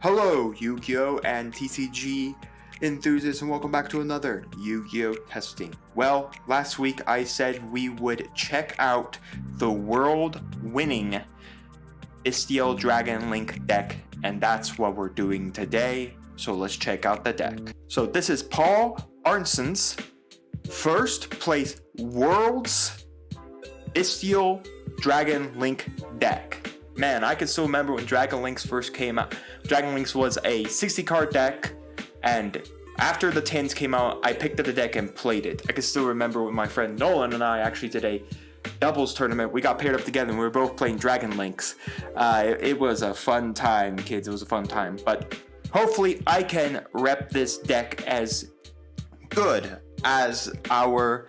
Hello, YuGiOh and TCG enthusiasts, and welcome back to another YuGiOh testing. Well, last week I said we would check out the world-winning Bystial Dragon Link deck, and that's what we're doing today. So let's check out the deck. So this is Paul Aronson's first place World's Bystial Dragon Link deck. Man, I can still remember when Dragon Links first came out. Dragon Links was a 60 card deck, and after the 10s came out, I picked up the deck and played it. I can still remember when my friend Nolan and I actually did a doubles tournament. We got paired up together and we were both playing Dragon Links. It was a fun time, kids. It was a fun time. But hopefully I can rep this deck as good as our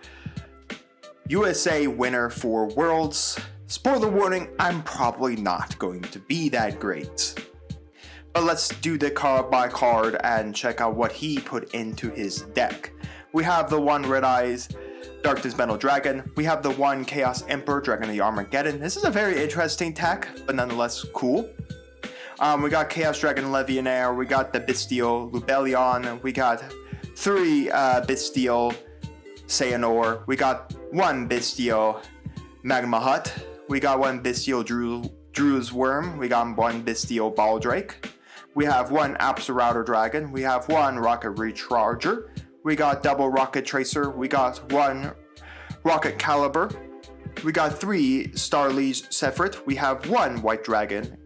USA winner for Worlds. Spoiler warning, I'm probably not going to be that great. But let's do the card by card and check out what he put into his deck. We have the one Red Eyes Darkness Metal Dragon. We have the one Chaos Emperor Dragon of the Armageddon. This is a very interesting deck, but nonetheless cool. We got Chaos Dragon Levianair. We got the Bystial Lubellion. We got 3 Bystial Xehanort. We got 1 Bystial Magma Hut. We got 1 Bystial Drew's Worm. We got 1 Bystial Baldrake. We have 1 Absolrouter Dragon. We have 1 Rocket Recharger. We got double Rocket Tracer. We got 1 Rocket Caliber. We got 3 Starliege Sephiroth. We have 1 White Dragon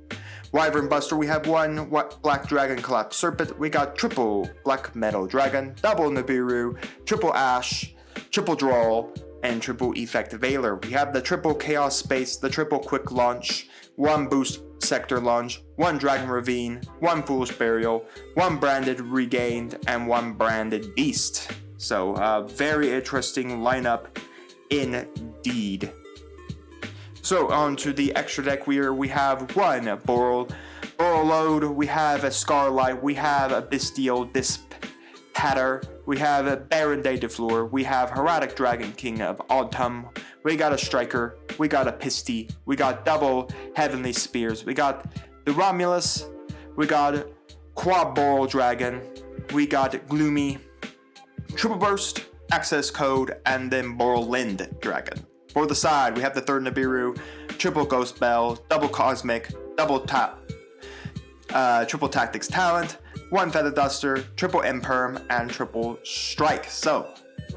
Wyvern Buster. We have 1 Black Dragon Collapse Serpent. We got triple Black Metal Dragon, double Nibiru, triple Ash, triple Drawl, and triple Effective Veiler. We have the triple Chaos Space, the triple Quick Launch, 1 Boost Sector Launch, 1 Dragon Ravine, 1 Foolish Burial, 1 Branded Regained, and 1 Branded Beast. So, very interesting lineup indeed. So, on to the extra deck where we have 1 Borreload, we have a Scarlight, we have a Bystial Dispatter, we have a Baron de Defleur, we have Heraldic Dragon King of Autumn, we got a Striker, we got a Pisty, we got double Heavenly Spears, we got the Romulus, we got Quad Boral Dragon, we got Gloomy, Triple Burst, Access Code, and then Borlind Dragon. For the side, we have the 3rd Nibiru, triple Ghost Bell, double Cosmic, double triple Tactics Talent, 1 Feather Duster, triple Imperm, and triple Strike. So,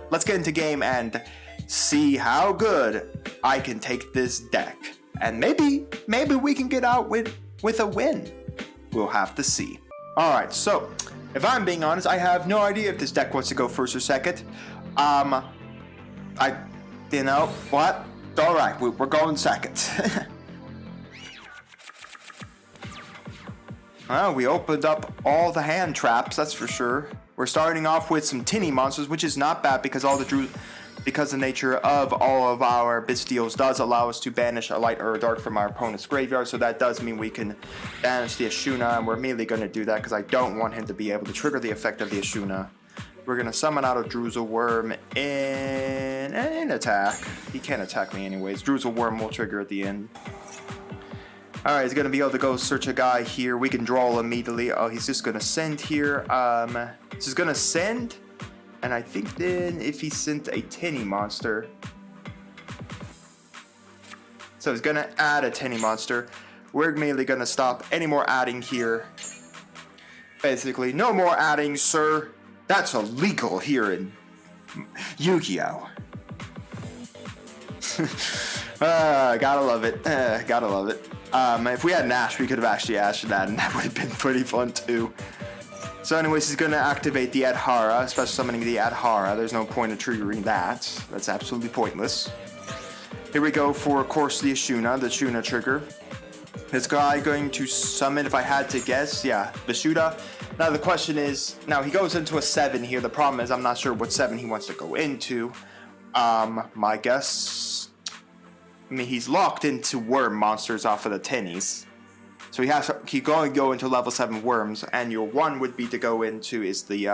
let's get into game and see how good I can take this deck. And maybe we can get out with a win. We'll have to see. Alright, so, if I'm being honest, I have no idea if this deck wants to go first or second. You know what? Alright, we're going second. Well, we opened up all the hand traps, that's for sure. We're starting off with some tinny monsters, which is not bad because the nature of all of our Bystials does allow us to banish a light or a dark from our opponent's graveyard, so that does mean we can banish the Ashuna, and we're immediately going to do that because I don't want him to be able to trigger the effect of the Ashuna. We're going to summon out a Drew's Worm in attack. He can't attack me anyways. Drew's Worm will trigger at the end. Alright, he's going to be able to go search a guy here. We can draw immediately. Oh, he's just going to send here. This is going to send. And I think then if he sent a tinny monster. So he's going to add a tinny monster. We're immediately going to stop any more adding here. Basically, no more adding, sir. That's illegal here in YuGiOh. Gotta love it. Gotta love it. If we had an Ash, we could have actually Ashed that, and that would have been pretty fun too. So anyways, he's going to activate the Adhara, special summoning the Adhara. There's no point in triggering that. That's absolutely pointless. Here we go for, of course, the Ashuna trigger. This guy going to summon, if I had to guess, yeah, Vishuda. Now the question is, now he goes into a 7 here. The problem is I'm not sure what 7 he wants to go into. My guess, I mean, he's locked into worm monsters off of the tinnies. So he has to keep going, go into level 7 worms, and your 1 would be to go into is the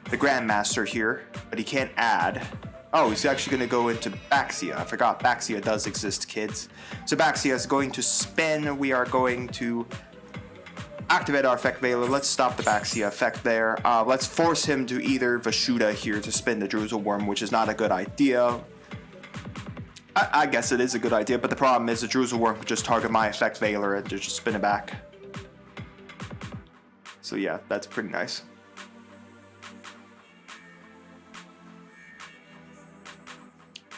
Grandmaster here, but he can't add. Oh, he's actually going to go into Baxia. I forgot Baxia does exist, kids. So Baxia is going to spin. We are going to activate our effect Veiler. Let's stop the Backseat effect there. Let's force him to either Vashuda here to spin the Druzel Worm, which is not a good idea. I guess it is a good idea, but the problem is the Druzel Worm could just target my effect Veiler and just spin it back. So yeah, that's pretty nice.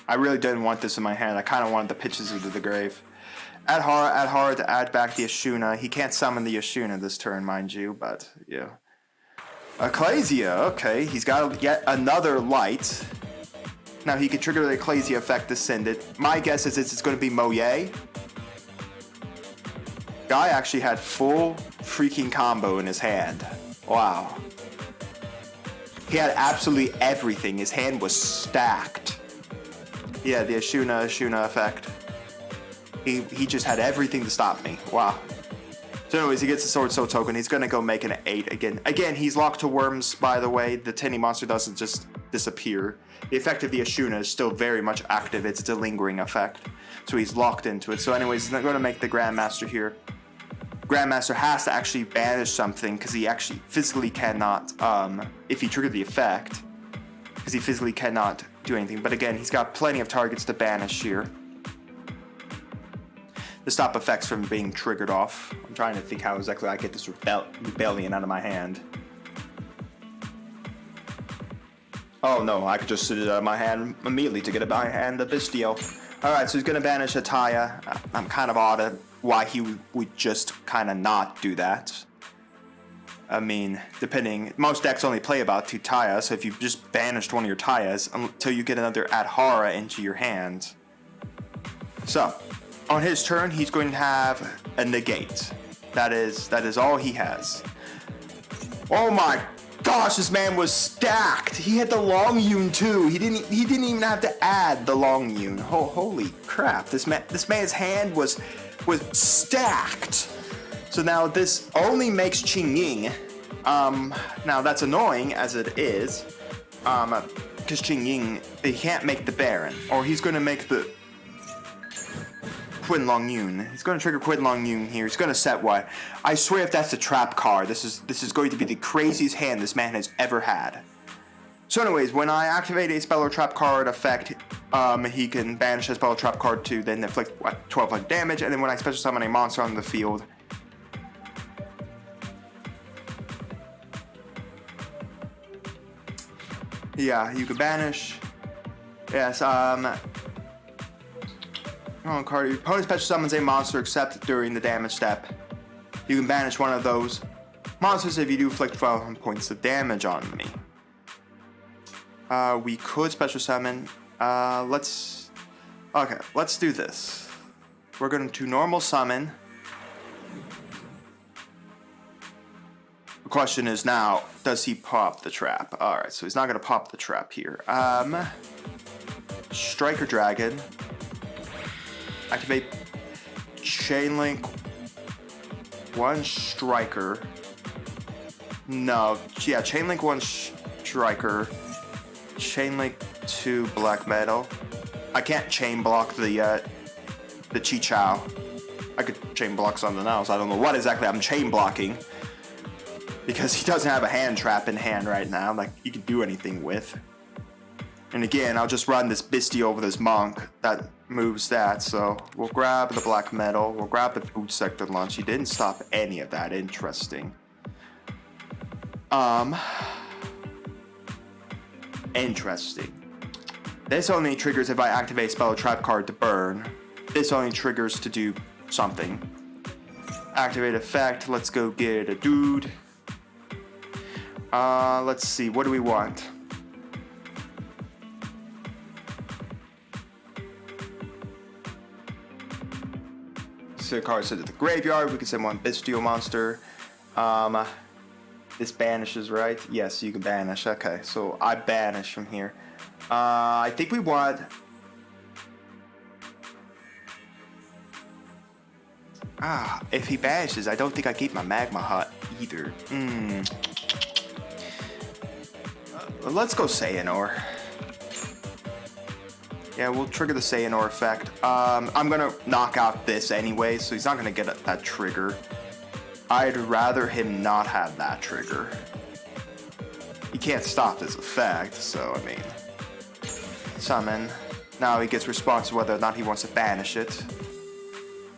I really didn't want this in my hand. I kind of wanted the pitches into the grave. Add horror to add back the Ashuna. He can't summon the Ashuna this turn, mind you, but yeah. 𝐒𝐍𝐶𝐄, okay. He's got yet another light. Now he can trigger the 𝐒𝐍𝐶 effect to send it. My guess is it's going to be Moye. Guy actually had full freaking combo in his hand. Wow. He had absolutely everything. His hand was stacked. Yeah, the Ashuna effect. He just had everything to stop me. Wow. So anyways, he gets the Sword Soul token. He's going to go make an 8 again. Again, he's locked to worms, by the way. The Tinny monster doesn't just disappear. The effect of the Ashuna is still very much active. It's a lingering effect. So he's locked into it. So anyways, he's not going to make the Grandmaster here. Grandmaster has to actually banish something because he actually physically cannot, if he triggered the effect, because he physically cannot do anything. But again, he's got plenty of targets to banish here to stop effects from being triggered off. I'm trying to think how exactly I get this rebellion out of my hand. Oh no, I could just sit it out of my hand immediately to get it by hand, the Bystial. Alright, so he's going to banish Ataya. I'm kind of odd at why he would just kind of not do that. I mean, depending, most decks only play about 2 Taya, so if you just banished one of your Tayas until you get another Adhara into your hand. So, on his turn, he's going to have a negate. That is all he has. Oh my gosh, this man was stacked. He had the Long Yun too. He didn't even have to add the Long Yun. Holy crap! This man's hand was stacked. So now this only makes Qing Ying. Now that's annoying as it is, because Qing Ying, he can't make the Baron, or he's going to make the Qin Long Yun. He's going to trigger Qin Long Yun here. He's going to set what? I swear if that's a trap card, this is going to be the craziest hand this man has ever had. So anyways, when I activate a spell or trap card effect, he can banish a spell or trap card to then inflict 12 damage, and then when I special summon a monster on the field, yeah, you can banish. Yes, card. Your opponent special summons a monster except during the damage step. You can banish one of those monsters if you do inflict 12 points of damage on me. We could special summon. Let's do this. We're going to normal summon. The question is now, does he pop the trap? Alright, so he's not going to pop the trap here. Striker Dragon. Activate Chain Link 1 Striker. No, yeah, Chain Link 1 Striker. Chain Link 2 Black Metal. I can't chain block the Qiqiao. I could chain block something else. I don't know what exactly I'm chain blocking, because he doesn't have a hand trap in hand right now, like you can do anything with. And again, I'll just run this Bystial over this monk that moves that. So we'll grab the Black Metal. We'll grab the Boot Sector Launch. He didn't stop any of that. Interesting. Interesting. This only triggers if I activate spell or trap card to burn. This only triggers to do something. Activate effect. Let's go get a dude. Let's see. What do we want? So the card sent to the graveyard. We can send one Bystial monster. This banishes, right? Yes, you can banish. Okay, so I banish from here. I think we want... if he banishes, I don't think I keep my Magma Hut either. Let's go Xehanort. Yeah, we'll trigger the Xehanort effect. I'm gonna knock out this anyway, so he's not gonna get that trigger. I'd rather him not have that trigger. He can't stop this effect, so I mean, summon. Now he gets response to whether or not he wants to banish it.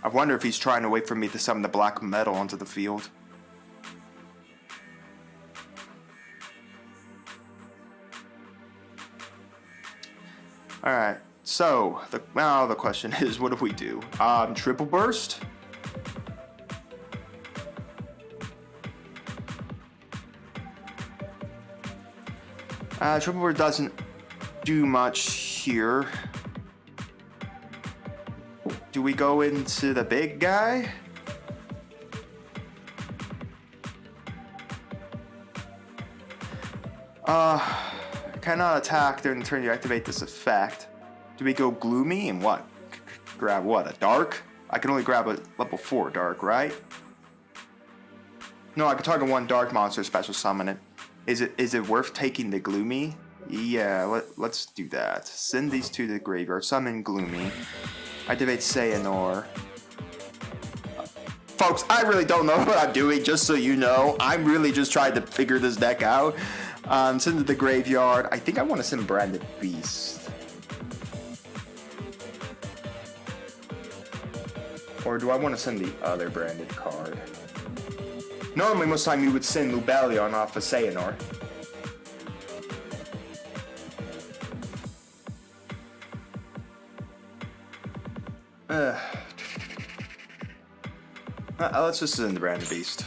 I wonder if he's trying to wait for me to summon the black metal onto the field. Alright, so now the question is, what do we do? Triple burst? Triple burst doesn't do much here. Do we go into the big guy? Cannot attack during the turn you activate this effect. Do we go gloomy and what? Grab what? A dark? I can only grab a level 4 dark, right? No, I can target one dark monster, special summon it. Is it worth taking the gloomy? Yeah, let's do that. Send these two to the graveyard. Summon gloomy. Activate Xehanort. Folks, I really don't know what I'm doing, just so you know. I'm really just trying to figure this deck out. Send to the graveyard. I think I want to send Branded Beast. Or do I want to send the other branded card? Normally, most time you would send Lubellion off of Xehanort. Let's just send the Branded Beast.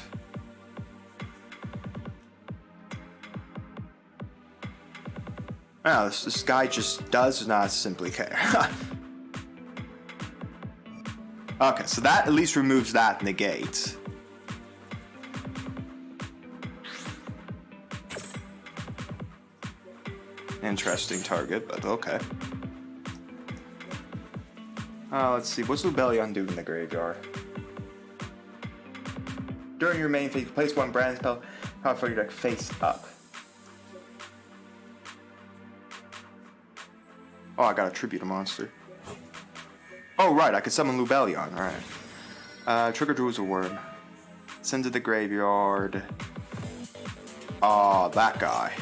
Wow, this guy just does not simply care. Okay, so that at least removes that negate. Interesting target, but okay. Let's see, what's Lubellion do in the graveyard? During your main phase, place one brand spell for your deck face up. Oh, I gotta tribute a monster. Oh, right, I could summon Lubellion, alright. Trigger draws a worm. Send to the graveyard. Oh, that guy.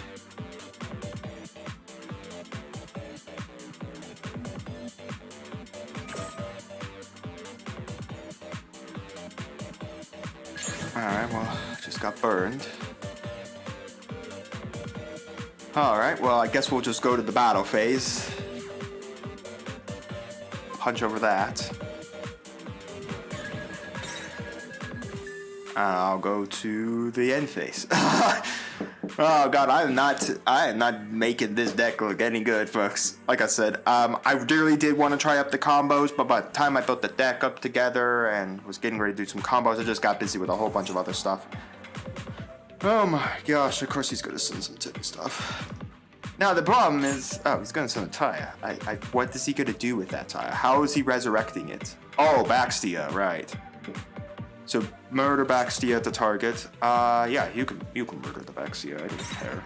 Alright, well, just got burned. Alright, well, I guess we'll just go to the battle phase. Punch over that. I'll go to the end phase. Oh god, I am not making this deck look any good, folks. Like I said, I really did want to try up the combos, but by the time I built the deck up together and was getting ready to do some combos, I just got busy with a whole bunch of other stuff. Oh my gosh, of course he's gonna send some Tippy stuff. Now the problem is, oh, he's gonna send a Taya. What is he gonna do with that Taya? How is he resurrecting it? Oh, Bystial, right. So murder Bystial to target. Yeah, you can murder the Bystial. I don't care.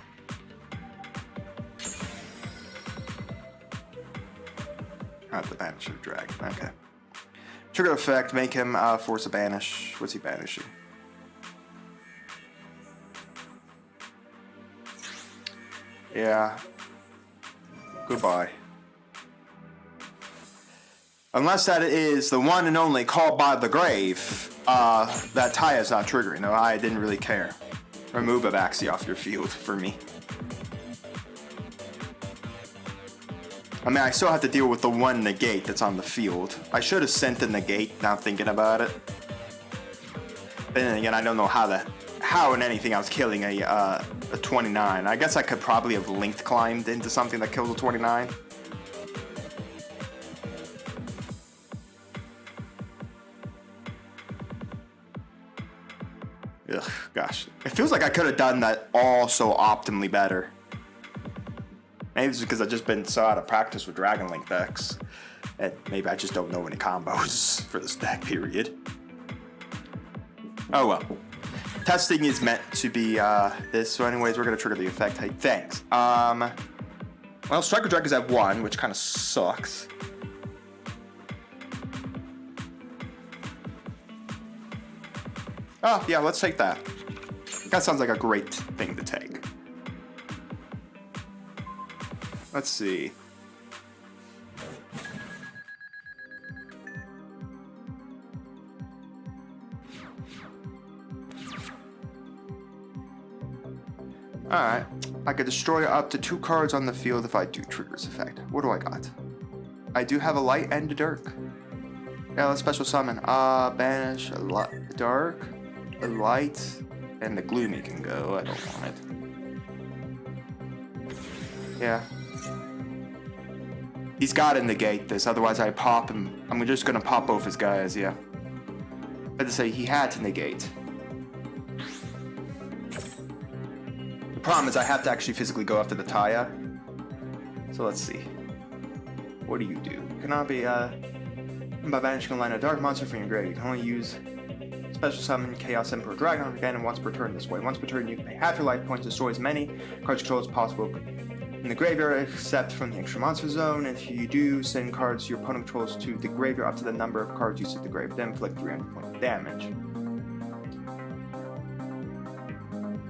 Have the banish of dragon. Okay. Trigger effect. Make him force a banish. What's he banishing? Yeah. Goodbye. Unless that is the one and only Called by the Grave, that Taya is not triggering. No, I didn't really care. Remove a Bystial off your field for me. I mean, I still have to deal with the one negate that's on the field. I should have sent the negate, now thinking about it. But then again, I don't know how in anything I was killing a 29. I guess I could probably have linked climbed into something that kills a 29. Ugh, gosh. It feels like I could have done that all so optimally better. Maybe it's because I've just been so out of practice with Dragon Link decks. And maybe I just don't know any combos for this deck, period. Oh well. Testing is meant to be this, so anyways, we're going to trigger the effect. Hey, thanks. Well, Striker Dragons have 1, which kind of sucks. Oh, yeah, let's take that. That sounds like a great thing to take. Let's see. Alright. I could destroy up to 2 cards on the field if I do Trigger's effect. What do I got? I do have a light and a dark. Yeah, let's special summon. Banish a dark, a light, and the gloomy can go. I don't want it. Yeah. He's gotta negate this, otherwise I pop him. I'm just gonna pop both his guys, yeah. I had to say he had to negate. The problem is I have to actually physically go after the Taya. So let's see. What do? Cannot be by banishing a line of dark monster from your grave. You can only use special summon Chaos Emperor Dragon on your hand once per turn this way. Once per turn you can pay half your life points to destroy as many cards control as possible in the graveyard except from the extra monster zone. If you do, send cards your opponent controls to the graveyard up to the number of cards you set the graveyard, then inflict 300 points of damage.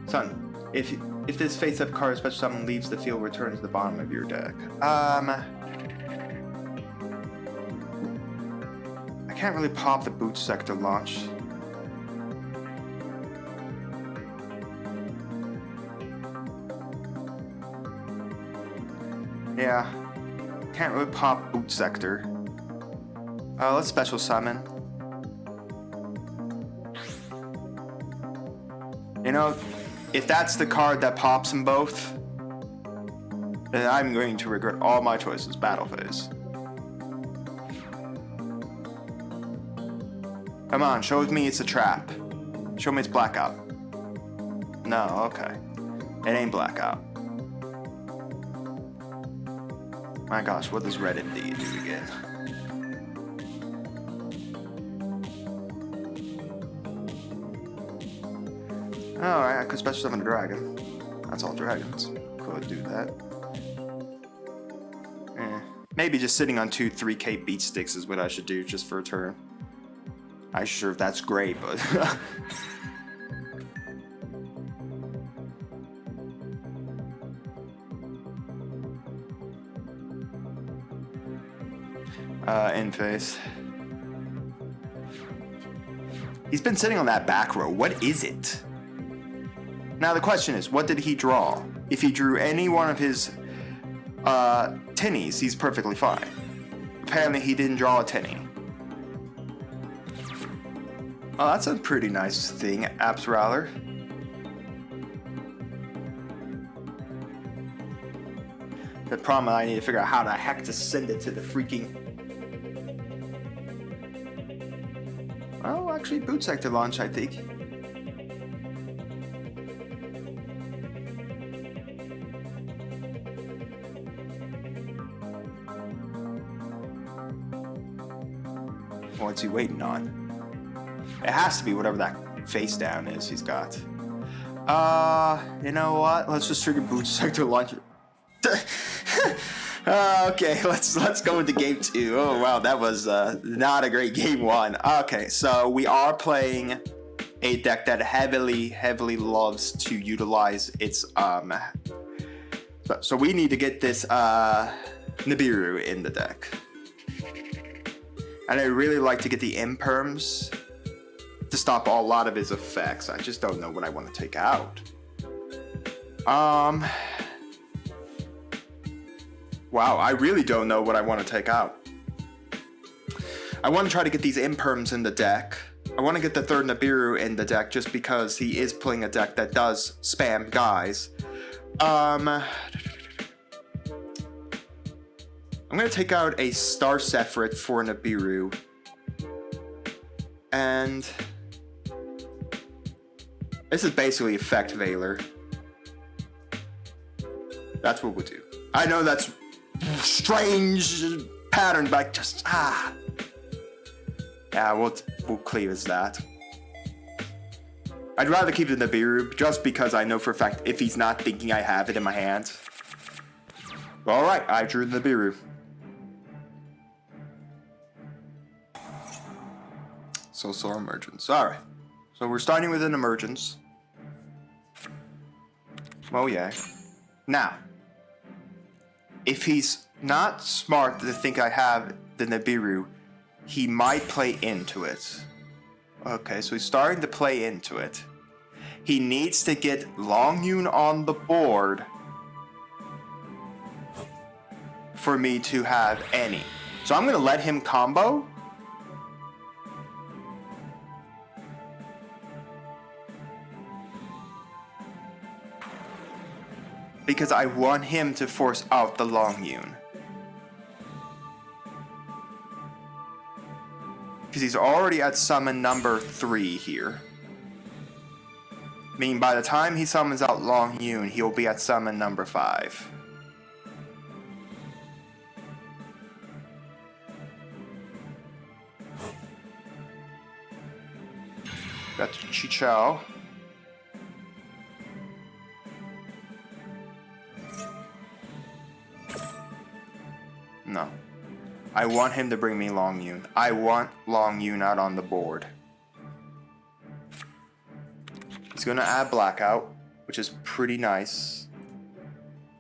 Son, if this face-up card special summon leaves the field, return to the bottom of your deck. I can't really pop the boot sector launch. Yeah, can't really pop boot sector. Let's special summon. You know, if that's the card that pops them both, then I'm going to regret all my choices. Battle phase. Come on, show me it's a trap. Show me it's blackout. No, okay. It ain't blackout. My gosh, what does red indeed do again? Alright, I could special summon a dragon. That's all dragons. Could do that. Maybe just sitting on 2 3K beat sticks is what I should do just for a turn. I'm sure that's great, but... in face. He's been sitting on that back row. What is it? Now the question is, what did he draw? If he drew any one of his tinnies, he's perfectly fine. Apparently he didn't draw a tinny. Oh, that's a pretty nice thing, Apps Rattler. The problem, I need to figure out how the heck to send it to the freaking... Well, actually, boot sector launch, I think. What's he waiting on? It has to be whatever that face down is he's got. You know what? Let's just trigger boot sector launch. Okay, let's go into game 2. Oh wow, that was not a great game 1. Okay, so we are playing a deck that heavily loves to utilize its so we need to get this Nibiru in the deck. And I really like to get the imperms to stop a lot of his effects. I just don't know what I want to take out. Wow, I really don't know what I want to take out. I want to try to get these imperms in the deck. I want to get the third Nibiru in the deck just because he is playing a deck that does spam guys. I'm going to take out a Star Sephiroth for Nibiru. And this is basically Effect Veiler. That's what we'll do. I know that's strange pattern, but just yeah, we'll cleave as that. I'd rather keep the Nibiru just because I know for a fact if he's not thinking I have it in my hand. All right, I drew the Nibiru. Soul Emergence. All right, So we're starting with an emergence. Oh yeah. Now, if he's not smart to think I have the Nibiru, he might play into it. Okay, so he's starting to play into it. He needs to get Longyun on the board for me to have any. So I'm going to let him combo. Because I want him to force out the Longyun. Because he's already at summon number 3 here. Meaning by the time he summons out Longyun, he'll be at summon number 5. Got 𝐒𝐓𝐄. No. I want him to bring me Longyun. I want Longyun out on the board. He's gonna add Blackout, which is pretty nice.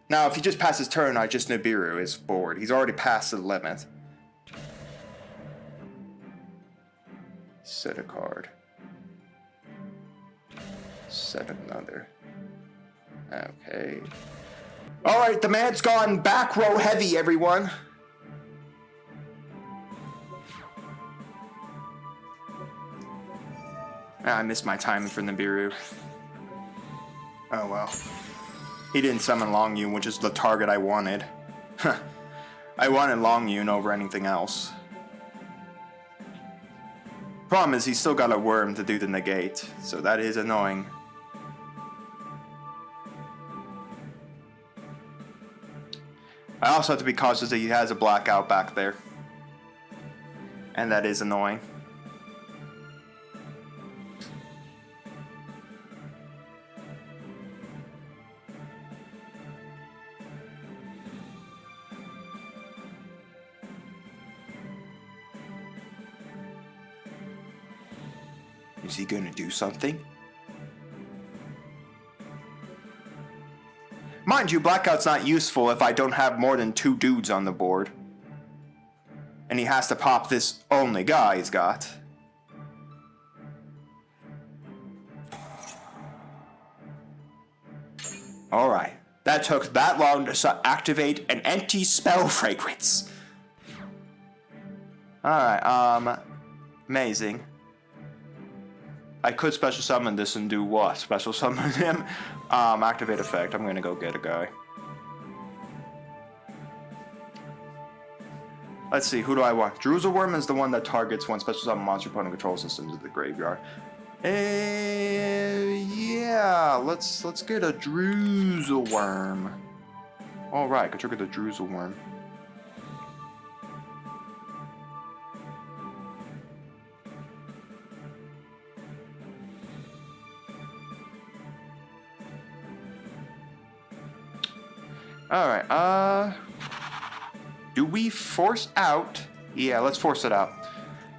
Now, if he just passes turn, I just Nibiru his board. He's already passed the limit. Set a card. Set another. Okay. Alright, the man's gone back row heavy, everyone. I missed my timing for Nibiru. Oh well. He didn't summon Longyun, which is the target I wanted. I wanted Longyun over anything else. Problem is, he's still got a worm to do the negate, so that is annoying. I also have to be cautious that he has a Blackout back there. And that is annoying. Is he gonna do something? Mind you, Blackout's not useful if I don't have more than 2 dudes on the board. And he has to pop this only guy he's got. Alright. That took that long to activate an anti-spell fragrance. Alright, amazing. I could special summon this and do what? Special summon him? Activate effect. I'm gonna go get a guy. Let's see, who do I want? Druzelworm is the one that targets one special summon monster opponent controls this into the graveyard. Yeah, let's get a Druzelworm. Alright, go trigger the Druzelworm. Alright, do we force out? Yeah, let's force it out.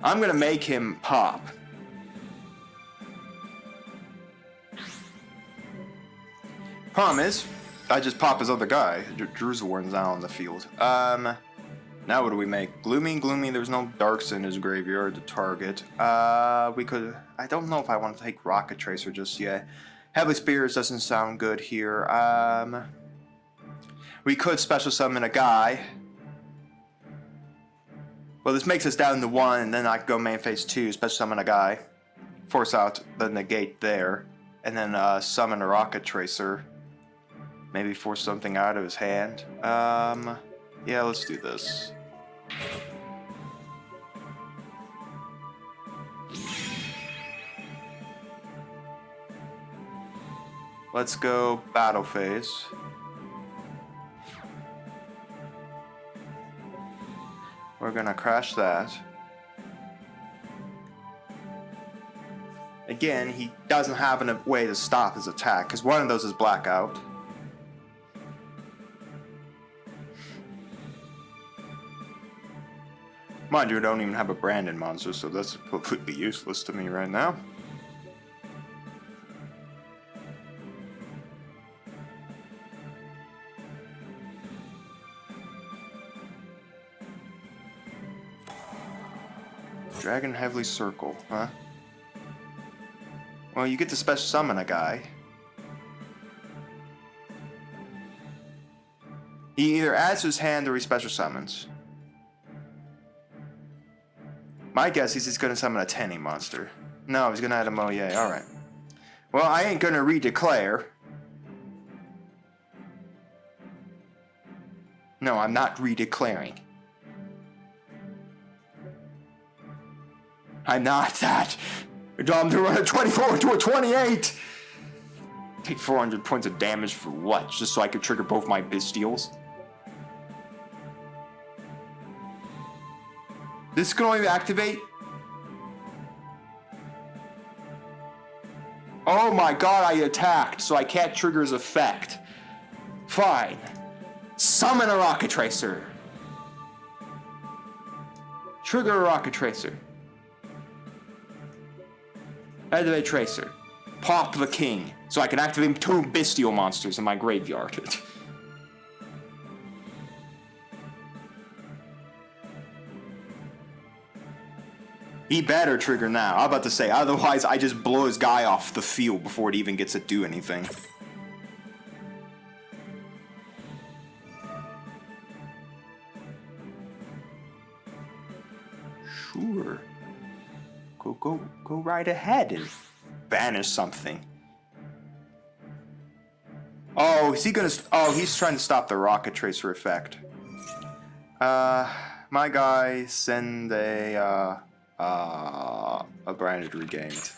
I'm gonna make him pop. Problem is, I just pop his other guy. Druzelworm's now on the field. Now what do we make? Gloomy, there's no darks in his graveyard to target. We could, I don't know if I want to take Rocket Tracer just yet. Heavy Spears doesn't sound good here. We could special summon a guy. Well, this makes us down to 1, and then I can go main phase 2, special summon a guy. Force out the negate there. And then summon a Rocket Tracer. Maybe force something out of his hand. Yeah, let's do this. Let's go battle phase. We're gonna crash that. Again, he doesn't have a way to stop his attack, because one of those is Blackout. Mind you, I don't even have a Brandon monster, so that's completely useless to me right now. Dragon Heavily Circle, huh? Well, you get to special summon a guy. He either adds to his hand or he special summons. My guess is he's gonna summon a Tenny monster. No, he's gonna add a 𝐒𝐎𝐄, alright. Well, I ain't gonna redeclare. No, I'm not redeclaring. I'm not that. I'm to run a 24 to a 28! Take 400 points of damage for what? Just so I could trigger both my Bystials? This can only activate? Oh my god, I attacked, so I can't trigger his effect. Fine. Summon a Rocket Tracer. Trigger a Rocket Tracer. Activate Tracer. Pop the King, so I can activate 2 Bystial monsters in my graveyard. He better trigger now. I'm about to say, otherwise I just blow his guy off the field before it even gets to do anything. Sure. Go right ahead and banish something. Oh, is he gonna... Oh, he's trying to stop the Rocket Tracer effect. My guy, send a branded regained.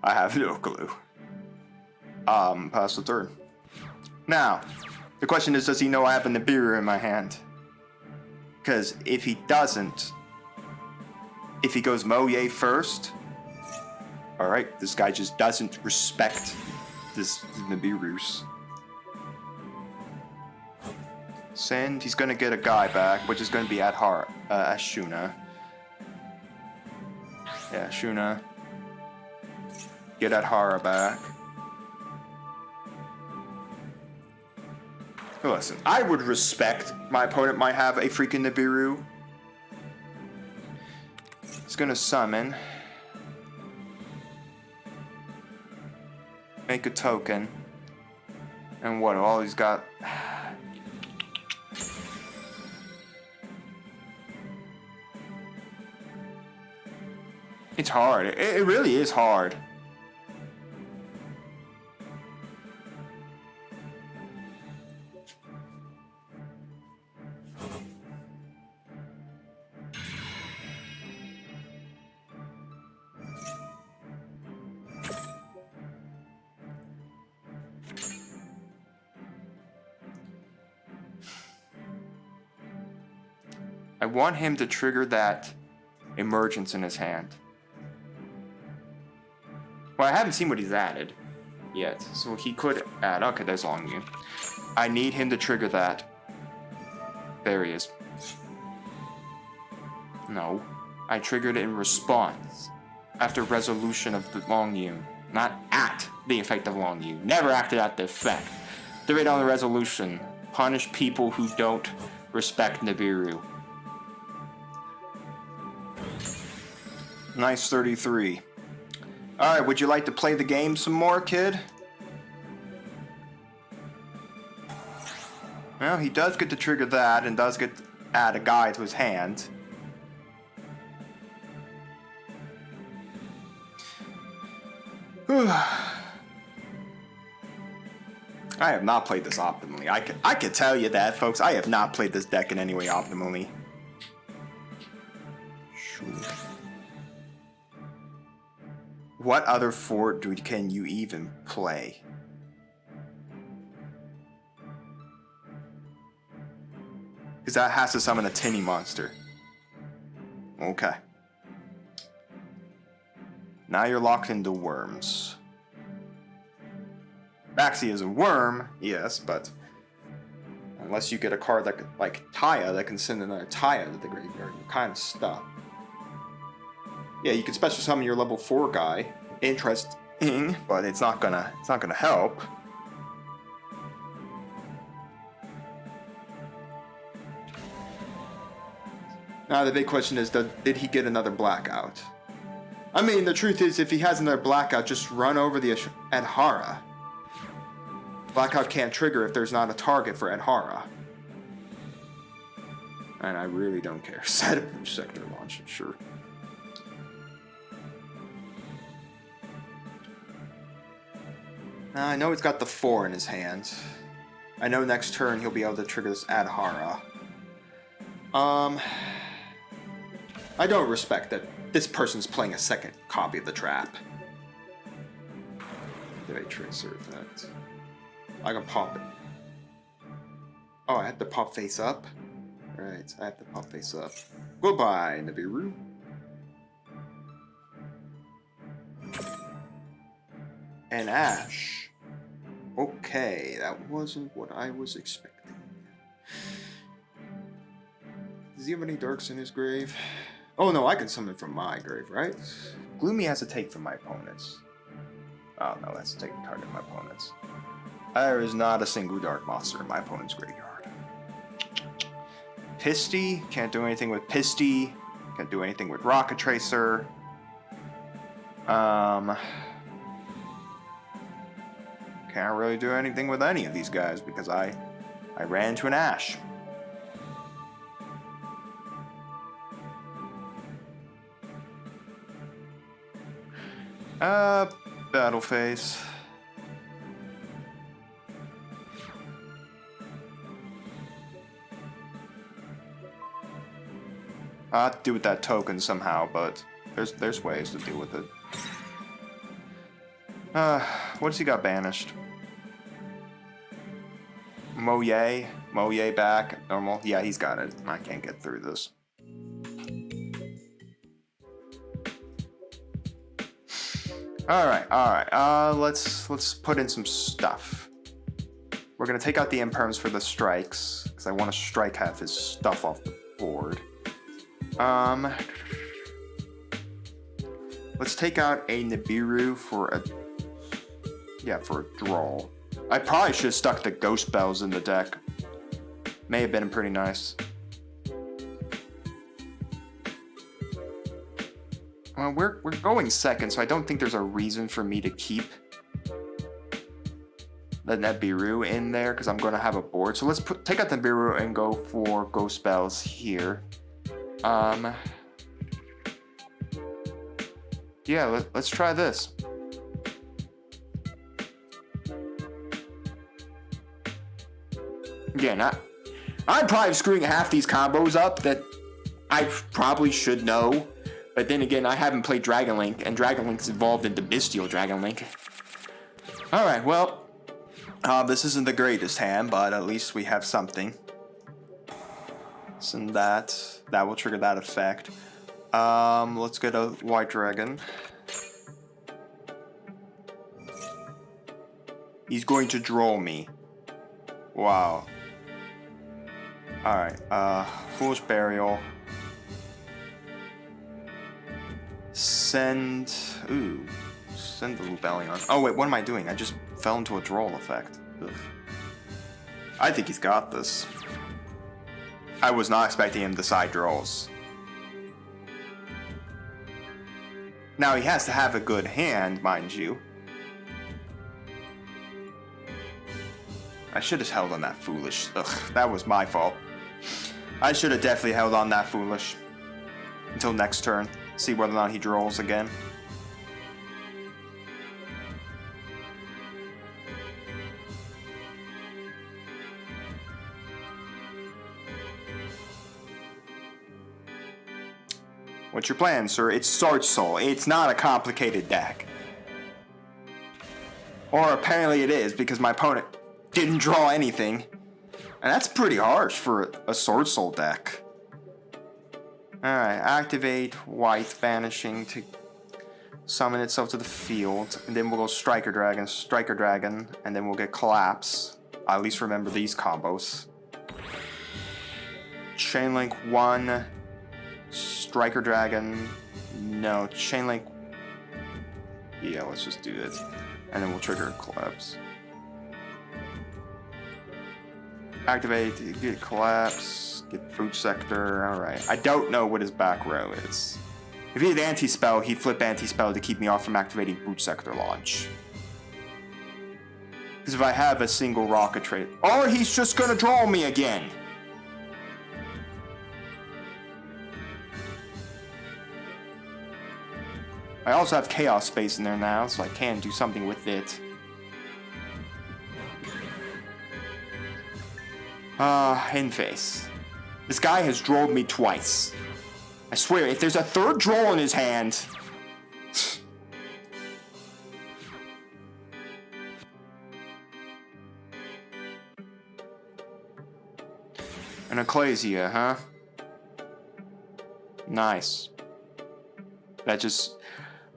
I have no clue. Pass the turn. Now, the question is, does he know I have a Nibiru in my hand? Because if he doesn't, if he goes 𝐒𝐿 first, alright, this guy just doesn't respect this Nibirus. Send, he's gonna get a guy back, which is gonna be Ashuna. Yeah, Shuna. Get Adhara back. Listen, I would respect my opponent might have a freaking Nibiru. He's gonna summon. Make a token. And what, all he's got... It's hard. It really is hard. I want him to trigger that emergence in his hand. Well, I haven't seen what he's added yet, so he could add... Okay, there's Longyu. I need him to trigger that. There he is. No. I triggered it in response. After resolution of the Longyu. Not at the effect of Longyu. Never acted at the effect. Debate on the resolution. Punish people who don't respect Nibiru. Nice 33. Alright, would you like to play the game some more, kid? Well, he does get to trigger that and does get to add a guy to his hand. I have not played this optimally. I can tell you that, folks. I have not played this deck in any way optimally. Sure. What other fort can you even play? Because that has to summon a Tenny monster. Okay. Now you're locked into worms. Baxi is a worm, yes, but unless you get a card that, like Taya, that can send another Taya to the graveyard, you're kind of stuck. Yeah, you can special summon your level 4 guy. Interesting, but it's not gonna help. Now the big question is, did he get another blackout? I mean, the truth is, if he has another blackout, just run over the 𝐒𝐻𝐿. Blackout can't trigger if there's not a target for 𝐒𝐿. And I really don't care. Set up sector launch, sure. I know he's got the 4 in his hand. I know next turn he'll be able to trigger this 𝐒𝐿. I don't respect that this person's playing a second copy of the trap. Did I tracer effect? I can pop it. Oh, I have to pop face up? Right, I have to pop face up. Goodbye, Nibiru. And Ash. Okay, that wasn't what I was expecting. Does he have any darks in his grave? Oh no, I can summon from my grave, right? Gloomy has to take from my opponents. Oh no, that's taking target of my opponents. There is not a single dark monster in my opponent's graveyard. Pisty, can't do anything with Pisty. Can't do anything with Rocket Tracer. Can't really do anything with any of these guys because I ran into an Ash. Battle phase. I have to deal with that token somehow, but there's ways to deal with it. What's he got banished? Moye back, normal. Yeah, he's got it. I can't get through this. Alright. Let's put in some stuff. We're gonna take out the imperms for the strikes, because I want to strike half his stuff off the board. Let's take out a Nibiru for a draw. I probably should have stuck the ghost bells in the deck. May have been pretty nice. Well, we're going second, so I don't think there's a reason for me to keep the Nibiru in there because I'm going to have a board. So let's take out the Nibiru and go for ghost spells here. Yeah, let's try this. Again, I'm probably screwing half these combos up that I probably should know. But then again, I haven't played Dragon Link, and Dragon Link's evolved into Bystial Dragon Link. Alright, well, this isn't the greatest hand, but at least we have something. So that will trigger that effect. Let's get a White Dragon. He's going to draw me. Wow. Alright, Foolish Burial. Send the Lubellion. Oh wait, what am I doing? I just fell into a draw effect. Ugh. I think he's got this. I was not expecting him to side draws. Now he has to have a good hand, mind you. I should have held on that Foolish. Ugh, that was my fault. I should have definitely held on that Foolish. Until next turn. See whether or not he draws again. What's your plan, sir? It's Sword Soul. It's not a complicated deck. Or apparently it is, because my opponent didn't draw anything. And that's pretty harsh for a Sword Soul deck. Alright, activate White Vanishing to summon itself to the field. And then we'll go Striker Dragon, and then we'll get Collapse. I at least remember these combos. Chainlink 1, Striker Dragon. No, Chainlink. Yeah, let's just do this. And then we'll trigger Collapse. Activate, get Collapse. Get Boot Sector. Alright. I don't know what his back row is. If he had Anti-Spell, he'd flip Anti-Spell to keep me off from activating Boot Sector launch. Because if I have a single Rocket Trade... Or he's just gonna draw me again! I also have Chaos Space in there now, so I can do something with it. In face. This guy has drawed me twice. I swear, if there's a third draw in his hand... An 𝐒𝐉𝐿, huh? Nice. That just...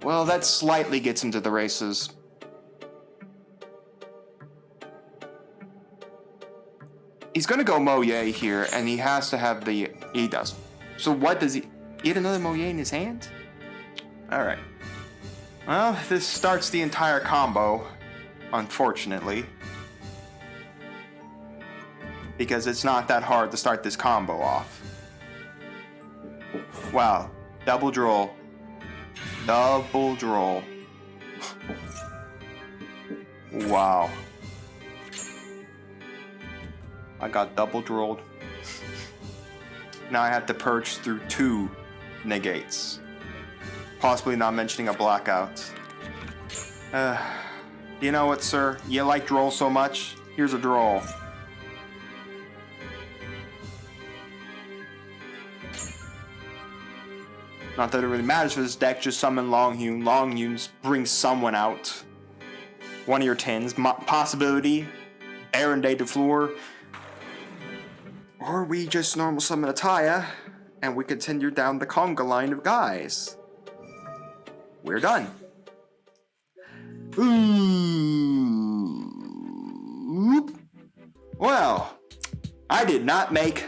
Well, that slightly gets him to the races. He's gonna go Moye here, and he has to have the... He does. So what does he... Get another Moye in his hand? Alright. Well, this starts the entire combo, unfortunately. Because it's not that hard to start this combo off. Wow. Double draw. Double draw. Wow. I got double drawed. Now I have to purge through 2 negates. Possibly not mentioning a blackout. You know what, sir? You like draw so much? Here's a draw. Not that it really matters for this deck, just summon Longhune. Longhunes brings someone out. One of your 10s. Possibility. Baron de Fleur. Or we just normal summon a Taya, and we continue down the conga line of guys. We're done. Ooh. Well, I did not make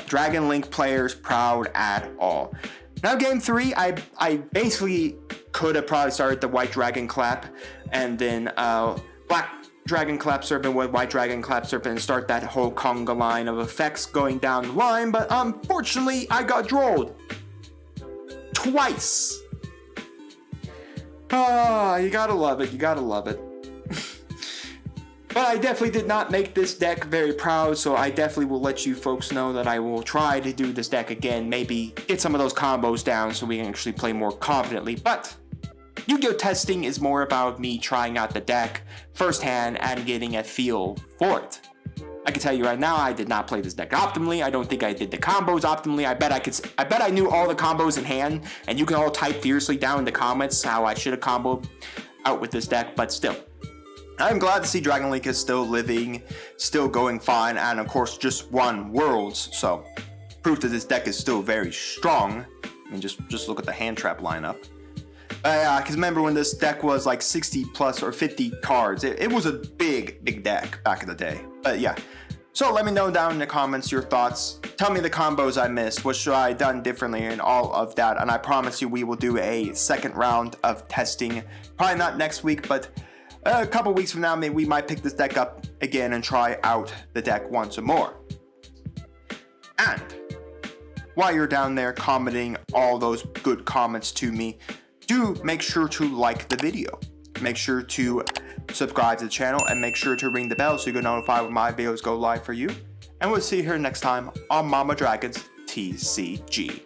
Dragon Link players proud at all. Now game 3, I basically could have probably started the White Dragon Clap and then Black Dragon Clap Serpent with White Dragon Clap Serpent and start that whole conga line of effects going down the line, but unfortunately I got drawed. Twice. You gotta love it, you gotta love it. But I definitely did not make this deck very proud, so I definitely will let you folks know that I will try to do this deck again, maybe get some of those combos down so we can actually play more confidently. But Yu-Gi-Oh! Testing is more about me trying out the deck firsthand and getting a feel for it. I can tell you right now, I did not play this deck optimally. I don't think I did the combos optimally. I bet I knew all the combos in hand, and you can all type fiercely down in the comments how I should have comboed out with this deck, but still. I'm glad to see Dragon Link is still living, still going fine, and of course just won Worlds, so proof that this deck is still very strong. I mean, just look at the hand trap lineup. Yeah, because remember when this deck was like 60 plus or 50 cards, it was a big deck back in the day. But yeah, so let me know down in the comments your thoughts. Tell me the combos I missed, what should I have done differently, and all of that. And I promise you we will do a second round of testing, probably not next week, but a couple weeks from now, maybe we might pick this deck up again and try out the deck once more. And while you're down there commenting all those good comments to me, do make sure to like the video. Make sure to subscribe to the channel and make sure to ring the bell so you get notified when my videos go live for you. And we'll see you here next time on Mama Dragon's TCG.